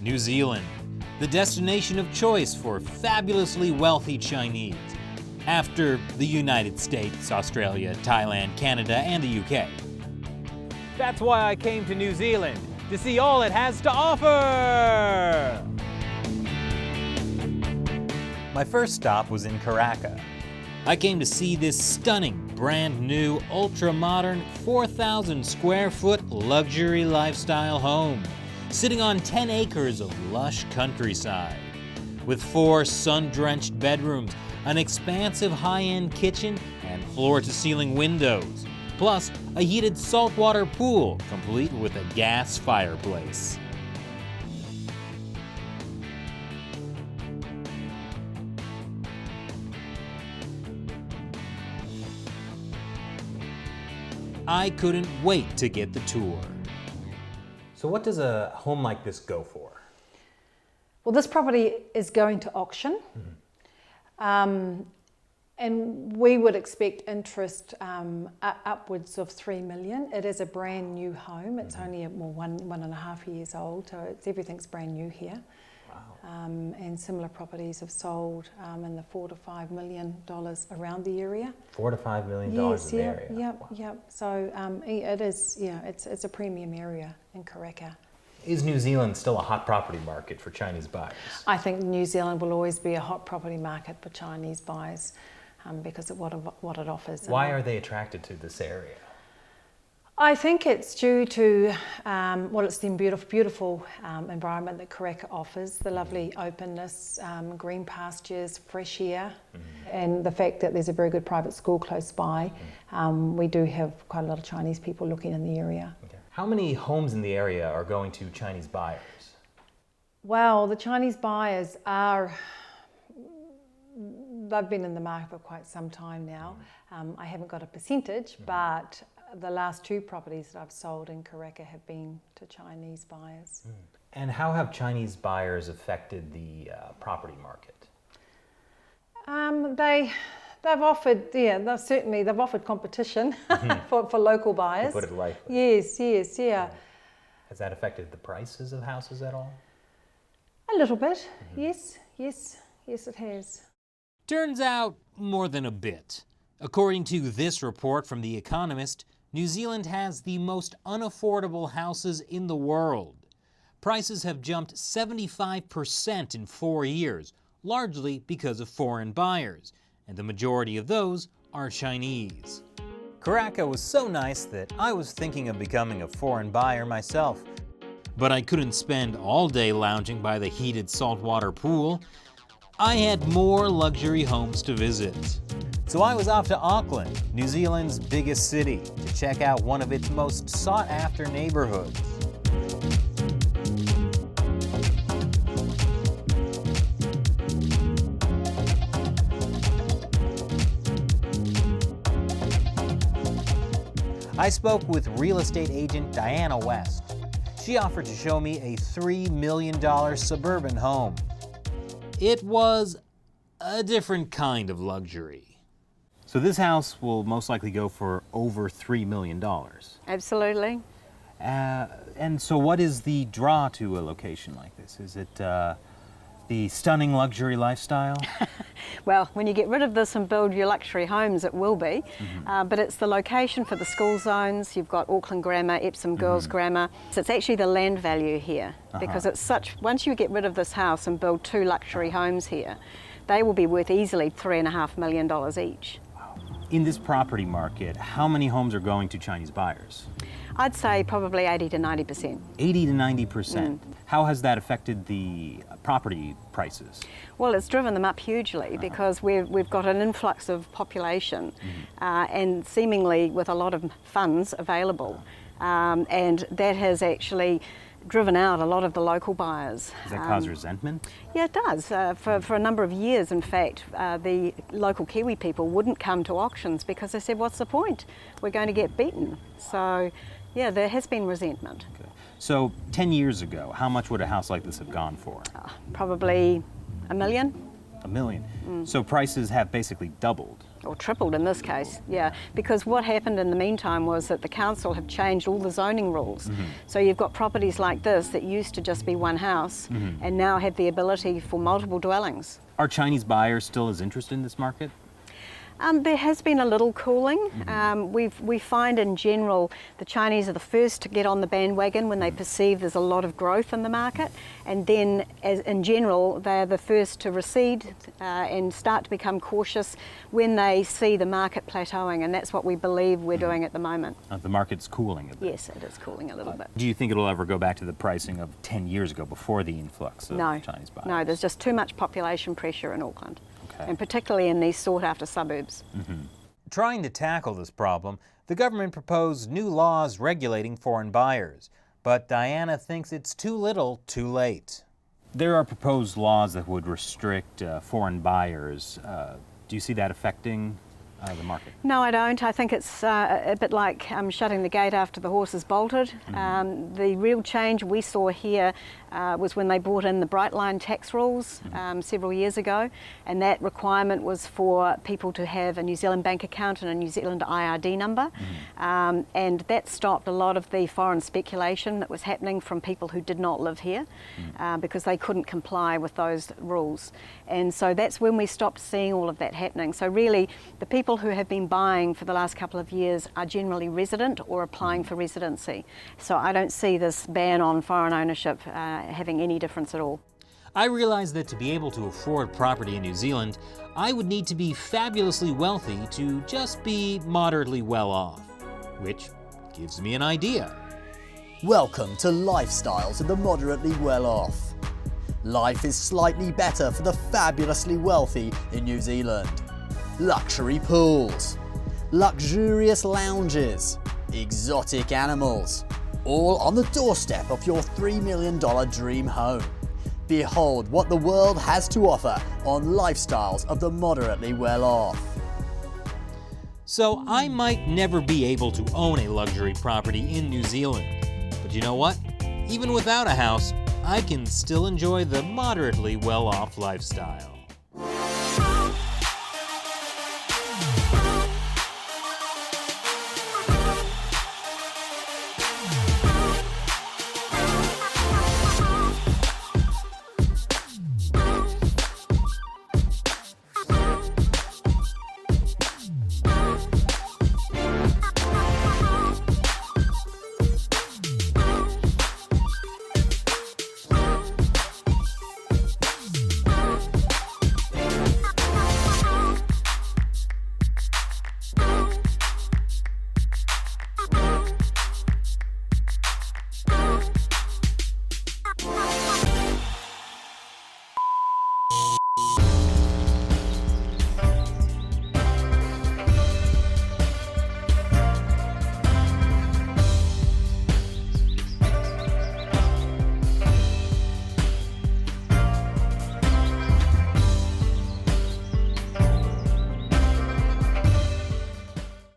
New Zealand, the destination of choice for fabulously wealthy Chinese, after the United States, Australia, Thailand, Canada, and the UK. That's why I came to New Zealand, to see all it has to offer! My first stop was in Karaka. I came to see this stunning, brand new, ultra-modern, 4,000 square foot luxury lifestyle home, sitting on 10 acres of lush countryside. With 4 sun-drenched bedrooms, an expansive high-end kitchen, and floor-to-ceiling windows, plus a heated saltwater pool, complete with a gas fireplace. I couldn't wait to get the tour. So what does a home like this go for? Well, this property is going to auction. And we would expect interest upwards of 3 million. It is a brand new home. It's only one and a half years old, so everything's brand new here. Wow. And similar properties have sold in the $4 to $5 million around the area. $4 to $5 million yes, in the area. Yep, wow. Yep. So it is, yeah, it's a premium area in Karaka. Is New Zealand still a hot property market for Chinese buyers? I think New Zealand will always be a hot property market for Chinese buyers because of what it offers. Why are they attracted to this area? I think it's due to, it's the beautiful environment that Karaka offers, the lovely openness, green pastures, fresh air, and the fact that there's a very good private school close by. We do have quite a lot of Chinese people looking in the area. Okay. How many homes in the area are going to Chinese buyers? Well, the Chinese buyers they've been in the market for quite some time now. I haven't got a percentage, but the last 2 properties that I've sold in Karaka have been to Chinese buyers. And how have Chinese buyers affected the property market? They've offered competition for local buyers. To put it lightly. Yes, yeah. Has that affected the prices of houses at all? A little bit, yes, it has. Turns out, more than a bit. According to this report from The Economist, New Zealand has the most unaffordable houses in the world. Prices have jumped 75% in 4 years, largely because of foreign buyers, and the majority of those are Chinese. Karaka was so nice that I was thinking of becoming a foreign buyer myself. But I couldn't spend all day lounging by the heated saltwater pool. I had more luxury homes to visit. So I was off to Auckland, New Zealand's biggest city, to check out one of its most sought-after neighborhoods. I spoke with real estate agent Diana West. She offered to show me a $3 million suburban home. It was a different kind of luxury. So this house will most likely go for over $3 million. Absolutely. And so what is the draw to a location like this? Is it the stunning luxury lifestyle? Well, when you get rid of this and build your luxury homes, it will be. But it's the location for the school zones. You've got Auckland Grammar, Epsom Girls Grammar. So it's actually the land value here because it's such, once you get rid of this house and build 2 luxury homes here, they will be worth easily $3.5 million each. In this property market, how many homes are going to Chinese buyers? I'd say probably 80 to 90%. 80 to 90%. How has that affected the property prices? Well, it's driven them up hugely because we've got an influx of population and seemingly with a lot of funds available. And that has actually driven out a lot of the local buyers. Does that cause resentment? Yeah, it does. For a number of years, in fact, the local Kiwi people wouldn't come to auctions because they said, what's the point? We're going to get beaten. So, yeah, there has been resentment. Okay. So, 10 years ago, how much would a house like this have gone for? Probably $1 million. $1 million. So prices have basically doubled. or tripled in this case, yeah. Because what happened in the meantime was that the council have changed all the zoning rules. So you've got properties like this that used to just be one house and now have the ability for multiple dwellings. Are Chinese buyers still as interested in this market? There has been a little cooling. We find in general the Chinese are the first to get on the bandwagon when they perceive there's a lot of growth in the market, and then in general they're the first to recede and start to become cautious when they see the market plateauing, and that's what we believe we're doing at the moment. The market's cooling a bit. Yes, it is cooling a little bit. Do you think it'll ever go back to the pricing of 10 years ago before the influx of Chinese buyers? No, there's just too much population pressure in Auckland. And particularly in these sought-after suburbs. Trying to tackle this problem, the government proposed new laws regulating foreign buyers, but Diana thinks it's too little, too late. There are proposed laws that would restrict foreign buyers. Do you see that affecting the market? No, I don't. I think it's a bit like shutting the gate after the horse has bolted. The real change we saw here was when they brought in the Bright Line tax rules several years ago, and that requirement was for people to have a New Zealand bank account and a New Zealand IRD number, and that stopped a lot of the foreign speculation that was happening from people who did not live here because they couldn't comply with those rules. And so that's when we stopped seeing all of that happening. So really, the people who have been buying for the last couple of years are generally resident or applying for residency. So I don't see this ban on foreign ownership having any difference at all. I realized that to be able to afford property in New Zealand, I would need to be fabulously wealthy to just be moderately well off, which gives me an idea. Welcome to Lifestyles of the Moderately Well Off. Life is slightly better for the fabulously wealthy in New Zealand. Luxury pools, luxurious lounges, exotic animals, all on the doorstep of your $3 million dream home. Behold what the world has to offer on Lifestyles of the Moderately Well Off. So I might never be able to own a luxury property in New Zealand. But you know what? Even without a house, I can still enjoy the moderately well-off lifestyle.